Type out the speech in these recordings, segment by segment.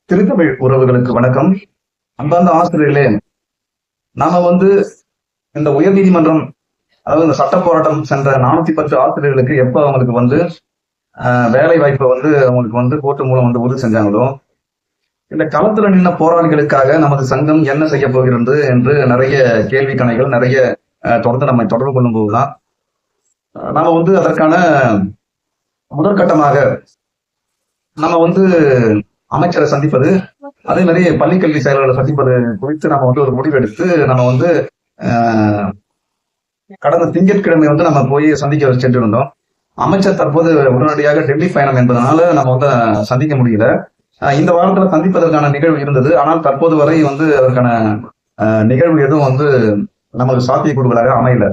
திருத்தமிழ் உறவுகளுக்கு வணக்கம். அன்பார்ந்த ஆசிரியர்களே, நாம இந்த உயர்நீதிமன்றம், அதாவது இந்த சட்ட போராட்டம் சென்ற 410 ஆசிரியர்களுக்கு எப்ப அவங்களுக்கு வேலை வாய்ப்பை அவங்களுக்கு கோர்ட்டு மூலம் உறுதி செஞ்சாங்களோ, இந்த களத்துல நின்ன போராளிகளுக்காக நமது சங்கம் என்ன செய்ய போகிறது என்று நிறைய கேள்வி கணைகள் நிறைய தொடர்ந்து நம்மை தொடர்பு கொள்ளும் போதுதான் நாம அதற்கான முதற்கட்டமாக நம்ம அமைச்சரை சந்திப்பது, அதே மாதிரி பள்ளிக்கல்வி செயலாளரை சந்திப்பது குறித்து நம்ம ஒரு முடிவு எடுத்து நம்ம கடந்த திங்கட்கிழமை நம்ம போய் சந்திக்க சென்றிருந்தோம். அமைச்சர் தற்போது உடனடியாக டெல்லி பயணம் என்பதனால நம்ம சந்திக்க முடியல. இந்த வாரத்துல சந்திப்பதற்கான நிகழ்வு இருந்தது. ஆனால் தற்போது வரை அதற்கான நிகழ்வு எதுவும் நமக்கு சாத்தியக்கூறுகளாக அமையல.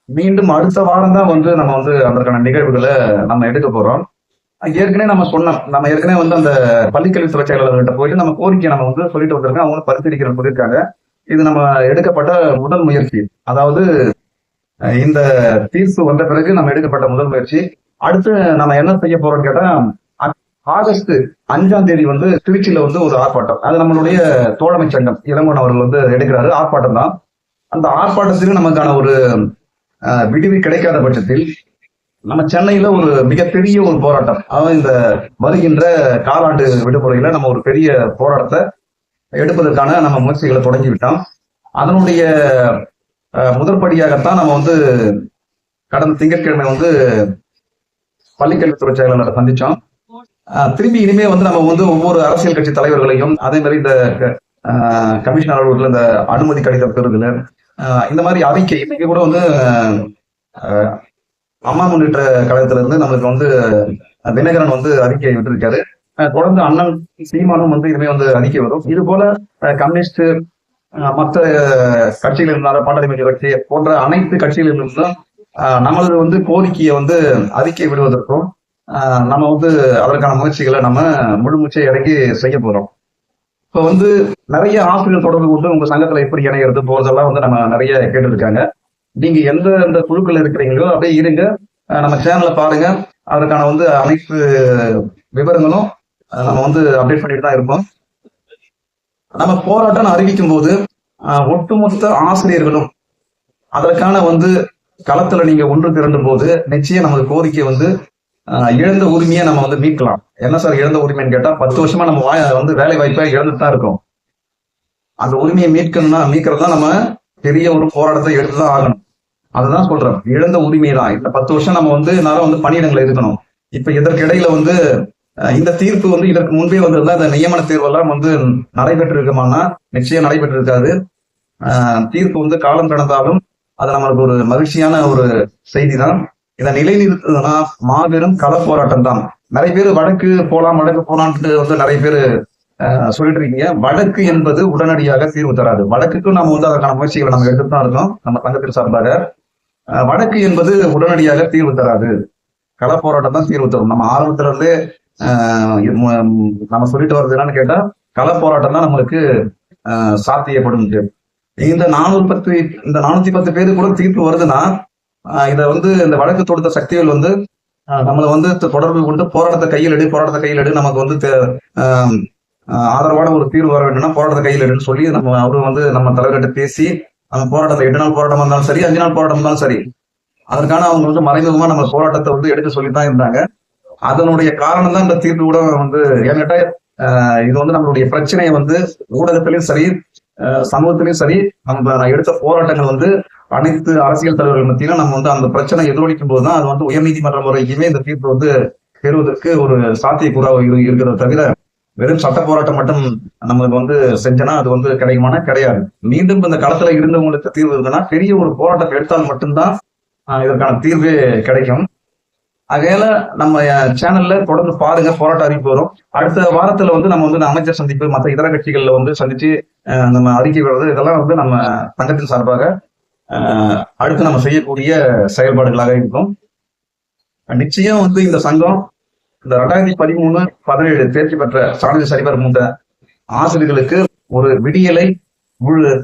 மீண்டும் அடுத்த வாரம் தான் நம்ம அதற்கான நிகழ்வுகளை நம்ம எடுக்க போறோம். ஏற்கனவே நம்ம சொன்னோம், நம்ம ஏற்கனவே அந்த பள்ளிக்கல்வித்துறை செயலாளர்கிட்ட போயிட்டு நம்ம கோரிக்கை நம்ம சொல்லிட்டு வந்திருக்கோம். அவங்க பரிசீலிக்கிற சொல்லியிருக்காங்க. இது நம்ம எடுக்கப்பட்ட முதல் முயற்சி. அதாவது இந்த தீர்ப்பு வந்த பிறகு நம்ம எடுக்கப்பட்ட முதல் முயற்சி. அடுத்து நம்ம என்ன செய்ய போறோம்னு கேட்டா, ஆகஸ்ட் 5ஆம் தேதி திருச்சியில ஒரு ஆர்ப்பாட்டம். அது நம்மளுடைய தோழமை சங்கம் இளங்கோன் அவர்கள் எடுக்கிறாரு. ஆர்ப்பாட்டம் தான். அந்த ஆர்ப்பாட்டத்திற்கு நமக்கான ஒரு விடுவி கிடைக்காத பட்சத்தில் நம்ம சென்னையில ஒரு மிகப்பெரிய ஒரு போராட்டம், அதாவது இந்த வருகின்ற காலாண்டு விடுமுறையில நம்ம ஒரு பெரிய போராட்டத்தை எடுப்பதற்கான நம்ம முயற்சிகளை தொடங்கிவிட்டோம். அதனுடைய முதற்படியாகத்தான் நம்ம கடந்த திங்கட்கிழமை பள்ளிக்கல்வித்துறை செயலாளரை சந்திச்சோம். திரும்பி இனிமே நம்ம ஒவ்வொரு அரசியல் கட்சி தலைவர்களையும், அதே மாதிரி இந்த கமிஷனர் அவர்கள் இந்த அனுமதி கடிதம் பெறுதல், இந்த மாதிரி அறிக்கை இன்னைக்கு கூட அம்மா முன்னேற்ற கழகத்துல இருந்து நம்மளுக்கு தினகரன் அறிக்கை விட்டிருக்காரு. தொடர்ந்து அண்ணன் சீமானும் இனிமே அறிக்கை வரும். இது போல கம்யூனிஸ்ட் மற்ற கட்சிகள் இருந்தாலும், பாட்டாளி மக்கள் கட்சி போன்ற அனைத்து கட்சிகளில் இருந்தும் நம்மளது கோரிக்கையை அறிக்கை விடுவதற்கும் நம்ம அதற்கான முயற்சிகளை நம்ம முழுமூச்சை இறக்கி செய்ய போறோம். இப்போ நிறைய ஆசிரியர் தொடர்பு கொண்டு உங்க சங்கத்துல எப்படி இணைகிறது போறதெல்லாம் நம்ம நிறைய கேட்டு இருக்காங்க. நீங்க எந்த குழுக்கள் இருக்கிறீங்களோ அப்படியே இருங்க, நம்ம சேனலை பாருங்க. அதற்கான அனைத்து விவரங்களும் நம்ம அப்டேட் பண்ணிட்டு தான் இருப்போம். நம்ம போராட்டம் அறிவிக்கும் போது ஒட்டுமொத்த ஆசிரியர்களும் அதற்கான களத்துல நீங்க ஒன்று திரண்டும் போது நிச்சயம் நமது கோரிக்கை இழந்த உரிமையை நம்ம மீட்கலாம். என்ன சார் இழந்த உரிமைன்னு கேட்டா, 10 வருஷமா நம்ம வேலை வாய்ப்பை இழந்துட்டு தான் இருக்கோம். அந்த உரிமையை மீட்கிறது தான் நம்ம பெரிய ஒரு போராட்டத்தை எடுத்துதான் ஆகணும். அதுதான் சொல்றேன், இழந்த உரிமை தான். இந்த 10 வருஷம் நம்ம நேரம் பணியிடங்களை இருக்கணும். இப்ப இதற்கு இடையில இந்த தீர்ப்பு இதற்கு முன்பே வந்திருந்தா இந்த நியமன தேர்வெல்லாம் நடைபெற்று இருக்குமானா நிச்சயம் நடைபெற்று இருக்காது. தீர்ப்பு காலம் கடந்தாலும் அது நம்மளுக்கு ஒரு மகிழ்ச்சியான ஒரு செய்தி தான். இதை நிலைநிறுத்துதுன்னா மாபெரும் கள போராட்டம் தான். நிறைய பேர் வடக்கு போலான்ட்டு நிறைய பேர் சொல்லிட்டு இருக்கீங்க. வடக்கு என்பது உடனடியாக தீர்வு தராது. வடக்குக்கும் நம்ம அதற்கான முயற்சிகளை நம்ம எடுத்துட்டு தான் இருக்கோம் நம்ம சங்கத்தின் சார்பாக. வடக்கு என்பது உடனடியாக தீர்வு தராது. கள போராட்டம் தான் தீர்வு தரும். நம்ம ஆரம்பத்துல இருந்தே நம்ம சொல்லிட்டு வர்றது என்னன்னு கேட்டா, கள போராட்டம் தான் நம்மளுக்கு சாத்தியப்படும். இந்த 410 பேரு கூட தீர்ப்பு வருதுன்னா, இத இந்த வழக்கு தொடுத்த சக்திகள் நம்மளை தொடர்பு கொண்டு போராட்டத்தை கையில் எடு நமக்கு ஆதரவான ஒரு தீர்வு வர வேண்டும்னா போராட்டத்தை கையில் எடுன்னு சொல்லி அவரு நம்ம தலைவர்கிட்ட பேசி அந்த போராட்டத்தை 8 நாள் போராட்டம் இருந்தாலும் சரி, 5 நாள் போராட்டம் இருந்தாலும் சரி, அதற்கான அவங்க மறைமுகமா நம்ம போராட்டத்தை எடுக்க சொல்லித்தான் இருந்தாங்க. அதனுடைய காரணம் தான் இந்த தீர்ப்பு கூட ஏன்கிட்ட இது நம்மளுடைய பிரச்சனையை ஊடகத்திலையும் சரி, சமூகத்திலையும் சரி, நம்ம எடுத்த போராட்டங்கள் அனைத்து அரசியல் தலைவர்கள் மத்தியிலும் நம்ம அந்த பிரச்சனை எதிரொலிக்கும் போதுதான் அது உயர்நீதிமன்ற முறைக்குமே இந்த தீர்ப்பு பெறுவதற்கு ஒரு சாத்தியக்கூறாக இருக்கிறத தவிர, வெறும் சட்ட போராட்டம் மட்டும் நம்மளுக்கு செஞ்சனா அது கிடைக்குமானா கிடையாது. மீண்டும் இந்த களத்துல இருந்தவங்களுக்கு தீர்வு இருக்குன்னா பெரிய ஒரு போராட்டம் எடுத்தால் மட்டும்தான் இதற்கான தீர்வே கிடைக்கும். ஆகையால நம்ம சேனல்ல தொடர்ந்து பாருங்க, போராட்ட அறிவிப்பு வரும். அடுத்த வாரத்துல நம்ம அமைச்சர் சந்திப்பு, மற்ற இதர கட்சிகள்ல சந்திச்சு நம்ம அறிக்கை விடுறது, இதெல்லாம் நம்ம சங்கத்தின் சார்பாக அடுத்து நம்ம செய்யக்கூடிய செயல்பாடுகளாக இருக்கும். நிச்சயம் இந்த சங்கம் இந்த 2013-17 தேர்ச்சி பெற்ற சான்றிதழ் சரிபார்ப்பு மூத்த ஆசிரியர்களுக்கு ஒரு விடியலை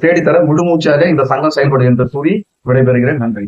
தேடித்தர முழுமூச்சாக இந்த சங்கம் செயல்படும் என்று கூறி விடைபெறுகிறேன். நன்றி.